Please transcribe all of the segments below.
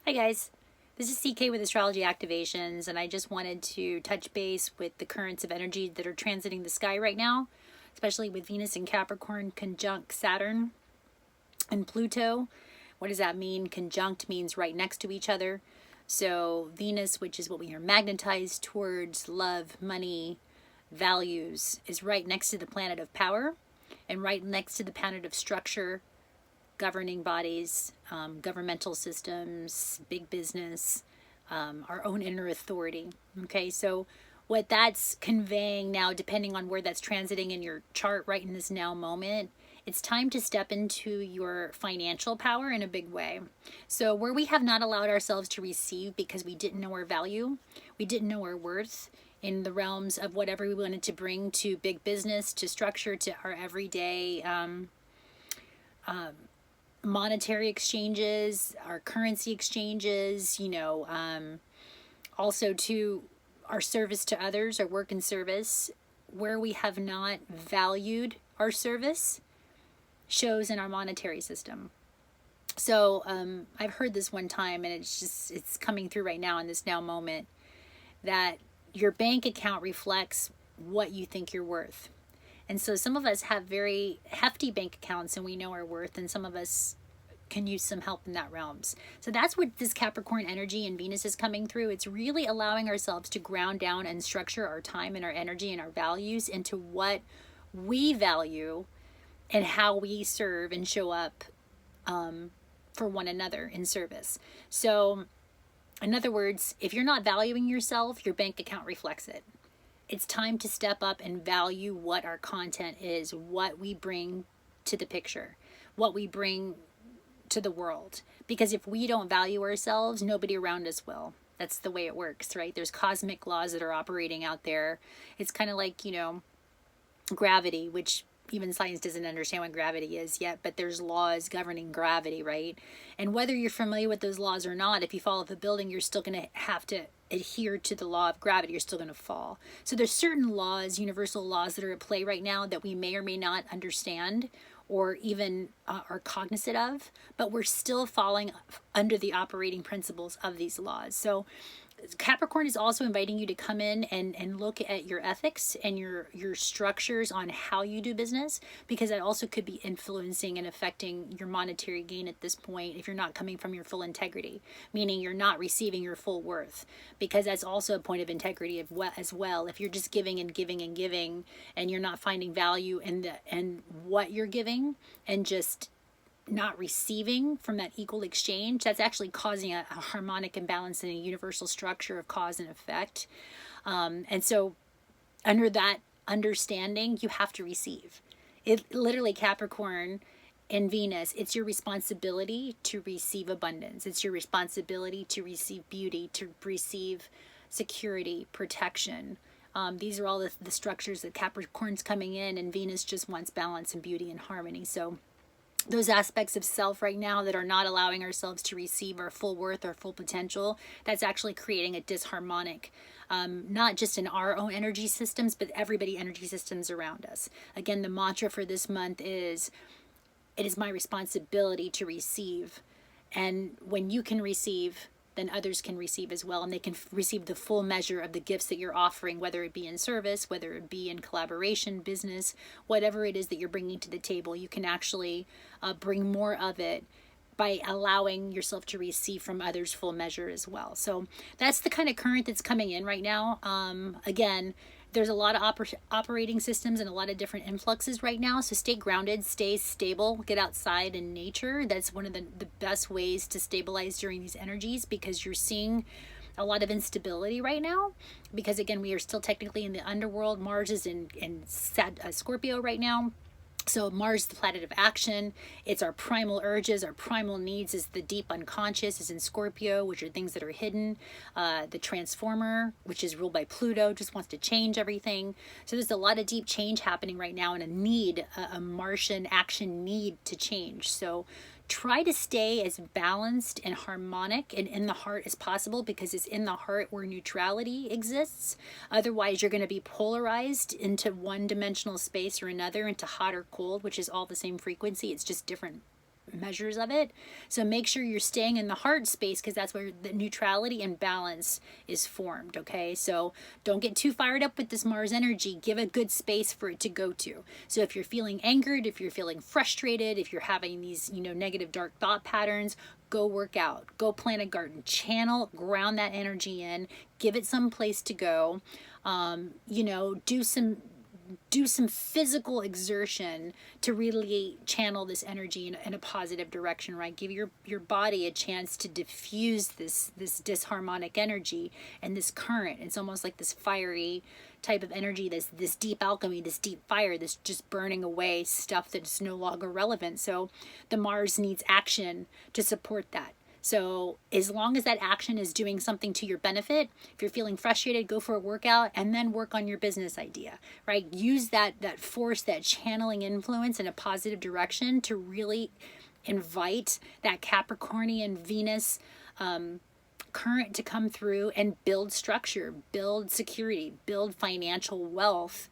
Hi guys, this is CK with Astrology Activations, and I just wanted to touch base with the currents of energy that are transiting the sky right now, especially with Venus in Capricorn conjunct Saturn and Pluto. What does that mean? Conjunct means right next to each other. So Venus, which is what we are magnetized towards, love, money, values, is right next to the planet of power and right next to the planet of structure, governing bodies, governmental systems, big business, our own inner authority. Okay, so what that's conveying now, depending on where that's transiting in your chart right in this now moment, it's time to step into your financial power in a big way. So where we have not allowed ourselves to receive because we didn't know our value, we didn't know our worth in the realms of whatever we wanted to bring to big business, to structure, to our everyday monetary exchanges, our currency exchanges, also to our service to others, our work and service, where we have not valued our service shows in our monetary system. So I've heard this one time, and it's coming through right now in this now moment, that your bank account reflects what you think you're worth. And so some of us have very hefty bank accounts and we know our worth, and some of us can use some help in that realms. So that's what this Capricorn energy and Venus is coming through. It's really allowing ourselves to ground down and structure our time and our energy and our values into what we value and how we serve and show up for one another in service. So in other words, if you're not valuing yourself, your bank account reflects it. It's time to step up and value what our content is, what we bring to the picture, what we bring to the world. Because if we don't value ourselves, nobody around us will. That's the way it works, right? There's cosmic laws that are operating out there. It's kind of like, gravity, which even science doesn't understand what gravity is yet, but there's laws governing gravity, right? And whether you're familiar with those laws or not, if you fall off a building, you're still going to have to adhere to the law of gravity. You're still going to fall. So there's certain laws, universal laws, that are at play right now that we may or may not understand or even are cognizant of, but we're still falling under the operating principles of these laws. So Capricorn is also inviting you to come in and look at your ethics and your structures on how you do business, because that also could be influencing and affecting your monetary gain at this point if you're not coming from your full integrity, meaning you're not receiving your full worth, because that's also a point of integrity as well. If you're just giving and giving and giving and you're not finding value in what you're giving and just not receiving from that equal exchange, that's actually causing a harmonic imbalance in a universal structure of cause and effect. And so under that understanding, you have to receive. It literally, Capricorn and Venus, it's your responsibility to receive abundance. It's your responsibility to receive beauty, to receive security, protection. These are all the structures that Capricorn's coming in, and Venus just wants balance and beauty and harmony. So those aspects of self right now that are not allowing ourselves to receive our full worth, our full potential, that's actually creating a disharmonic, not just in our own energy systems, but everybody energy systems around us. Again, the mantra for this month is, it is my responsibility to receive. And when you can receive, then others can receive as well, and they can receive the full measure of the gifts that you're offering, whether it be in service, whether it be in collaboration, business, whatever it is that you're bringing to the table. You can actually bring more of it by allowing yourself to receive from others full measure as well. So that's the kind of current that's coming in right now. Again, there's a lot of operating systems and a lot of different influxes right now. So stay grounded, stay stable, get outside in nature. That's one of the best ways to stabilize during these energies, because you're seeing a lot of instability right now. Because again, we are still technically in the underworld. Mars is in Scorpio right now. So Mars, the planet of action, it's our primal urges, our primal needs, is the deep unconscious, is in Scorpio, which are things that are hidden. The transformer, which is ruled by Pluto, just wants to change everything. So there's a lot of deep change happening right now, and a Martian action need to change. So try to stay as balanced and harmonic and in the heart as possible, because it's in the heart where neutrality exists. Otherwise, you're going to be polarized into one dimensional space or another, into hot or cold, which is all the same frequency. It's just different measures of it. So make sure you're staying in the heart space, because that's where the neutrality and balance is formed. Okay, so don't get too fired up with this Mars energy. Give a good space for it to go to. So if you're feeling angered, if you're feeling frustrated, if you're having these, you know, negative dark thought patterns, go work out, go plant a garden, channel, ground that energy in, give it some place to go. You know, do some physical exertion to really channel this energy in a positive direction, right? Give your body a chance to diffuse this disharmonic energy and this current. It's almost like this fiery type of energy, this deep alchemy, this deep fire, this just burning away stuff that's no longer relevant. So the Mars needs action to support that. So as long as that action is doing something to your benefit, if you're feeling frustrated, go for a workout and then work on your business idea, right? Use that force, that channeling influence in a positive direction to really invite that Capricornian Venus current to come through and build structure, build security, build financial wealth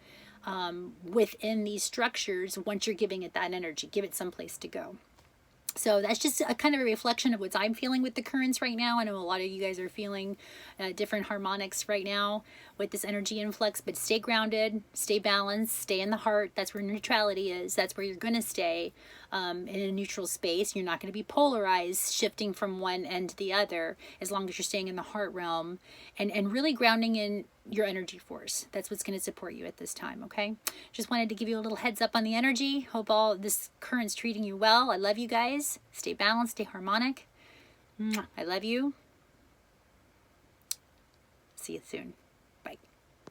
within these structures. Once you're giving it that energy, give it someplace to go. So that's just a kind of a reflection of what I'm feeling with the currents right now. I know a lot of you guys are feeling different harmonics right now with this energy influx, but stay grounded, stay balanced, stay in the heart. That's where neutrality is. That's where you're going to stay in a neutral space. You're not going to be polarized, shifting from one end to the other, as long as you're staying in the heart realm and really grounding in your energy force. That's what's going to support you at this time, okay? Just wanted to give you a little heads up on the energy. Hope all this current's treating you well. I love you guys. Stay balanced, stay harmonic. I love you. See you soon.